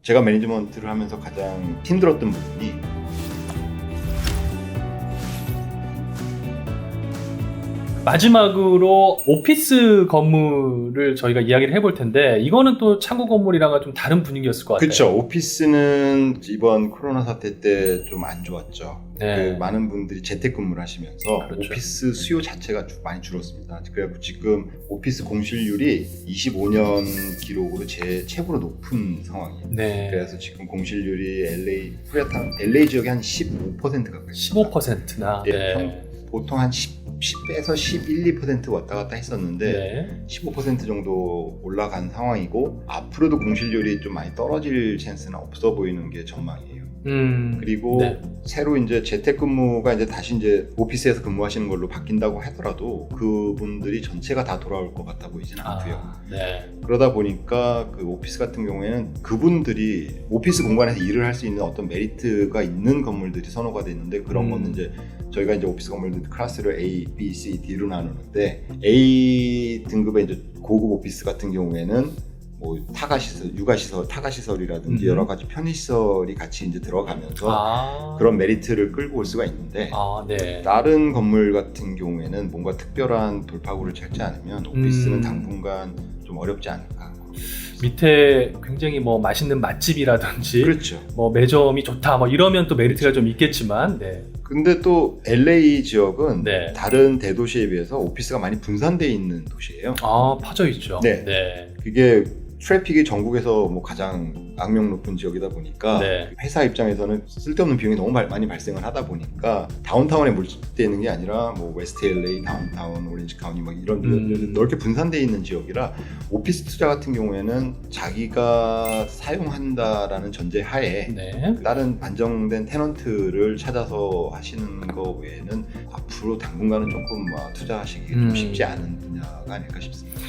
제가 매니지먼트를 하면서 가장 힘들었던 부분이 마지막으로 오피스 건물을 저희가 이야기를 해볼 텐데 이거는 또 창고 건물이랑은 좀 다른 분위기였을 것 같아요. 그렇죠. 오피스는 이번 코로나 사태 때 좀 안 좋았죠. 네. 그 많은 분들이 재택근무를 하시면서 그렇죠. 오피스 수요 자체가 많이 줄었습니다. 그래서 지금 오피스 공실률이 25년 기록으로 최고로 높은 상황이에요. 네. 그래서 지금 공실률이 LA 지역에 한 15% 가까이 15%나. 예, 네. 보통 한 10에서 11, 2% 왔다 갔다 했었는데 네. 15% 정도 올라간 상황이고 앞으로도 공실률이 좀 많이 떨어질 찬스는 없어 보이는 게 전망이에요. 그리고 네. 새로 이제 재택근무가 이제 다시 이제 오피스에서 근무하시는 걸로 바뀐다고 하더라도 그분들이 전체가 다 돌아올 것 같아 보이지는 않고요. 네. 그러다 보니까 그 오피스 같은 경우에는 그분들이 오피스 공간에서 일을 할 수 있는 어떤 메리트가 있는 건물들이 선호가 됐는데 그런 거는 이제 저희가 이제 오피스 건물들 클래스를 A, B, C, D로 나누는데 A 등급의 이제 고급 오피스 같은 경우에는 뭐 타가시설이라든지 여러 가지 편의시설이 같이 이제 들어가면서 그런 메리트를 끌고 올 수가 있는데 네. 다른 건물 같은 경우에는 뭔가 특별한 돌파구를 찾지 않으면 오피스는 당분간 좀 어렵지 않을까. 밑에 굉장히 뭐 맛있는 맛집이라든지 그렇죠. 뭐 매점이 좋다 뭐 이러면 또 메리트가 좀 있겠지만 네. 근데 또 LA 지역은 네. 다른 대도시에 비해서 오피스가 많이 분산되어 있는 도시예요. 퍼져 있죠. 네. 네. 그게 트래픽이 전국에서 뭐 가장 악명 높은 지역이다 보니까 네. 회사 입장에서는 쓸데없는 비용이 너무 많이 발생을 하다 보니까 다운타운에 몰집되는 게 아니라 뭐 웨스트 LA, 다운타운, 오렌지 카운티 막 이런 넓게 분산되어 있는 지역이라 오피스 투자 같은 경우에는 자기가 사용한다라는 전제 하에 네. 다른 안정된 테넌트를 찾아서 하시는 거 외에는 앞으로 당분간은 조금 투자하시기 좀 쉽지 않은 분야가 아닐까 싶습니다.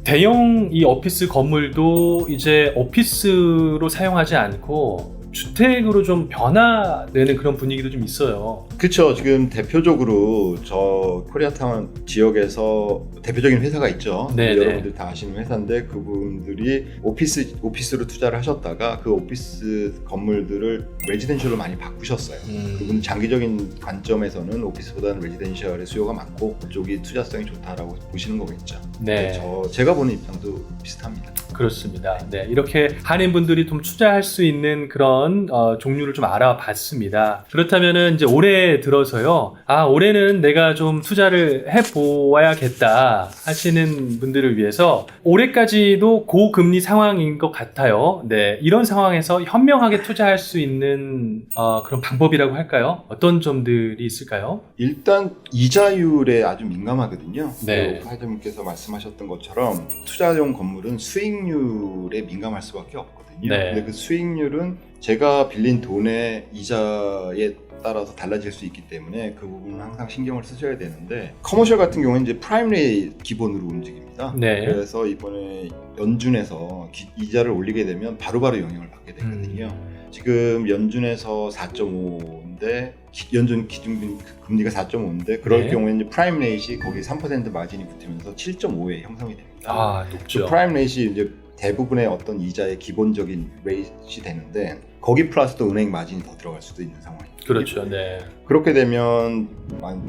대형 이 오피스 건물도 이제 오피스로 사용하지 않고 주택으로 좀 변화되는 그런 분위기도 좀 있어요. 그렇죠. 지금 대표적으로 저 코리아타운 지역에서 대표적인 회사가 있죠. 네네. 여러분들 다 아시는 회사인데 그분들이 오피스로 투자를 하셨다가 그 오피스 건물들을 레지덴셜로 많이 바꾸셨어요. 그분 장기적인 관점에서는 오피스보다는 레지덴셜의 수요가 많고 그쪽이 투자성이 좋다라고 보시는 거겠죠. 네. 제가 보는 입장도 비슷합니다. 그렇습니다. 네, 이렇게 한인분들이 좀 투자할 수 있는 그런 종류를 좀 알아봤습니다. 그렇다면은 이제 올해 들어서요. 올해는 내가 좀 투자를 해보아야겠다 하시는 분들을 위해서 올해까지도 고금리 상황인 것 같아요. 네, 이런 상황에서 현명하게 투자할 수 있는 그런 방법이라고 할까요? 어떤 점들이 있을까요? 일단 이자율에 아주 민감하거든요. 네. 사장님께서 말씀하셨던 것처럼 투자용 건물은 수익률에 민감할 수밖에 없거든요. 네. 근데 그 수익률은 제가 빌린 돈의 이자에 따라서 달라질 수 있기 때문에 그 부분은 항상 신경을 쓰셔야 되는데 커머셜 같은 경우는 이제 프라임 레이트 기본으로 움직입니다. 네. 그래서 이번에 연준에서 이자를 올리게 되면 바로바로 영향을 받게 되거든요. 지금 연준에서 4.5인데 연준 기준 금리가 4.5인데 그럴 네. 경우에는 프라임 레이트이 거기 3% 마진이 붙으면서 7.5에 형성이 됩니다. 높죠. 그 프라임 레이트이 이제 대부분의 어떤 이자의 기본적인 레이트이 되는데 거기 플러스 또 은행 마진이 더 들어갈 수도 있는 상황입니다. 그렇죠. 네. 그렇게 되면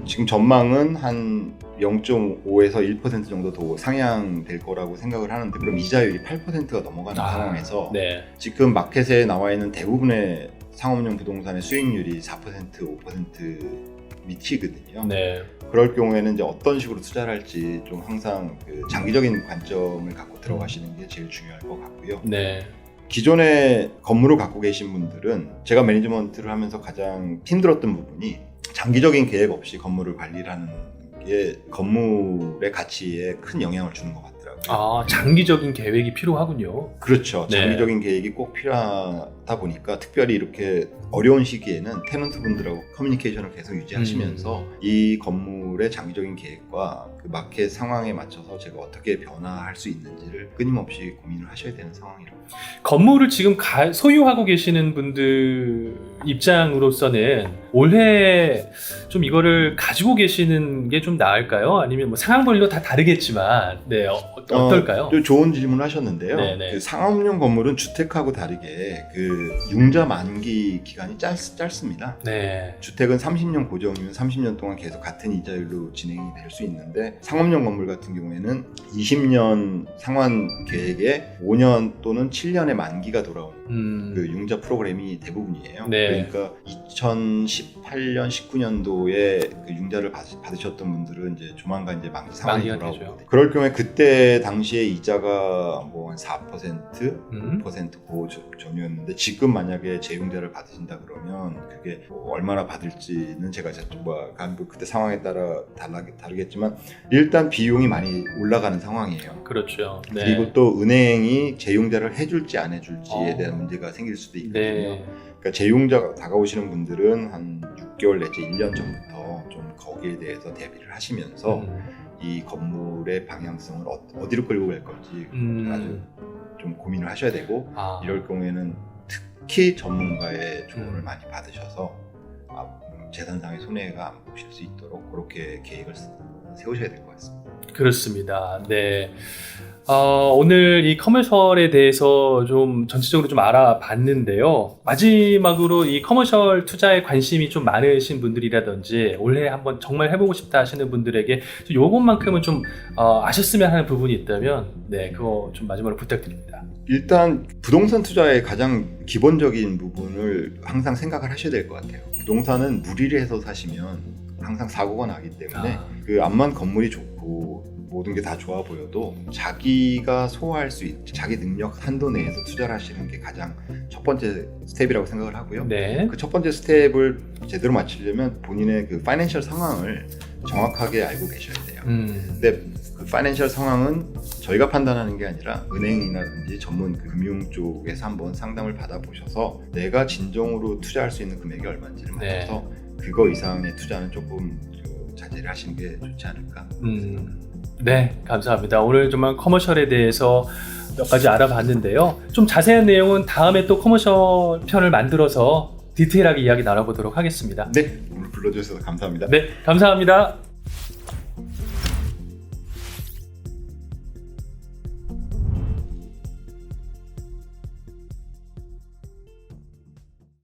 지금 전망은 한 0.5에서 1% 정도 더 상향될 거라고 생각을 하는데 그럼 이자율이 8%가 넘어가는 상황에서 네. 지금 마켓에 나와 있는 대부분의 상업용 부동산의 수익률이 4%, 5% 미치거든요. 네. 그럴 경우에는 이제 어떤 식으로 투자를 할지 좀 항상 그 장기적인 관점을 갖고 들어가시는 게 제일 중요할 것 같고요. 네. 기존에 건물을 갖고 계신 분들은 제가 매니지먼트를 하면서 가장 힘들었던 부분이 장기적인 계획 없이 건물을 관리를 하는 게 건물의 가치에 큰 영향을 주는 것 같더라고요. 장기적인 계획이 필요하군요. 그렇죠. 네. 장기적인 계획이 꼭 필요하다 보니까 특별히 이렇게 어려운 시기에는 테넌트 분들하고 커뮤니케이션을 계속 유지하시면서 이 건물의 장기적인 계획과 그 마켓 상황에 맞춰서 제가 어떻게 변화할 수 있는지를 끊임없이 고민을 하셔야 되는 상황이라고. 건물을 지금 소유하고 계시는 분들 입장으로서는 올해 좀 이거를 가지고 계시는 게 좀 나을까요? 아니면 뭐 상황별로 다 다르겠지만 네, 어떨까요? 또 좋은 질문을 하셨는데요. 네네. 그 상업용 건물은 주택하고 다르게 그 융자 만기 기간이 짧습니다. 네. 주택은 30년 고정이면 30년 동안 계속 같은 이자율로 진행이 될 수 있는데 상업용 건물 같은 경우에는 20년 상환 계획에 5년 또는 7년의 만기가 돌아오는 그 융자 프로그램이 대부분이에요. 네. 그러니까 2018년, 19년도에 그 융자를 받으셨던 분들은 이제 조만간 이제 만기 상환이 만기가 돌아오고 되죠. 그럴 경우에 그때 당시에 이자가 뭐 한 4%, 5% 그 전이었는데 지금 만약에 재융자를 받으신다 그러면 그게 뭐 얼마나 받을지는 제가 뭐 그때 상황에 따라 다르겠지만 일단 비용이 많이 올라가는 상황이에요. 그렇죠. 네. 그리고 또 은행이 재융자를 해줄지 안 해줄지에 대한 문제가 생길 수도 있거든요. 네. 그러니까 재융자가 다가오시는 분들은 한 6개월 내지 1년 전부터 좀 거기에 대해서 대비를 하시면서 이 건물의 방향성을 어디로 끌고 갈 건지 아주 좀 고민을 하셔야 되고 이럴 경우에는 특히 전문가의 조언을 많이 받으셔서 재산상의 손해가 안 보실 수 있도록 그렇게 계획을 세우셔야 될 것 같습니다. 그렇습니다. 네. 오늘 이 커머셜에 대해서 좀 전체적으로 좀 알아봤는데요. 마지막으로 이 커머셜 투자에 관심이 좀 많으신 분들이라든지 올해 한번 정말 해보고 싶다 하시는 분들에게 요것만큼은 좀 아셨으면 하는 부분이 있다면 네, 그거 좀 마지막으로 부탁드립니다. 일단 부동산 투자의 가장 기본적인 부분을 항상 생각을 하셔야 될 것 같아요. 부동산은 무리를 해서 사시면 항상 사고가 나기 때문에 그 암만 건물이 좋고 모든 게 다 좋아 보여도 자기가 소화할 수 있는 자기 능력 한도 내에서 투자를 하시는 게 가장 첫 번째 스텝이라고 생각을 하고요. 네. 그 첫 번째 스텝을 제대로 맞추려면 본인의 그 파이낸셜 상황을 정확하게 알고 계셔야 돼요. 근데 그 파이낸셜 상황은 저희가 판단하는 게 아니라 은행이라든지 전문 금융 쪽에서 한번 상담을 받아보셔서 내가 진정으로 투자할 수 있는 금액이 얼마인지를 맞춰서 그거 이상의 투자는 조금 자제를 하시는 게 좋지 않을까. 네, 감사합니다. 오늘 정말 커머셜에 대해서 몇 가지 알아봤는데요. 좀 자세한 내용은 다음에 또 커머셜 편을 만들어서 디테일하게 이야기 나눠보도록 하겠습니다. 네, 오늘 불러주셔서 감사합니다. 네, 감사합니다.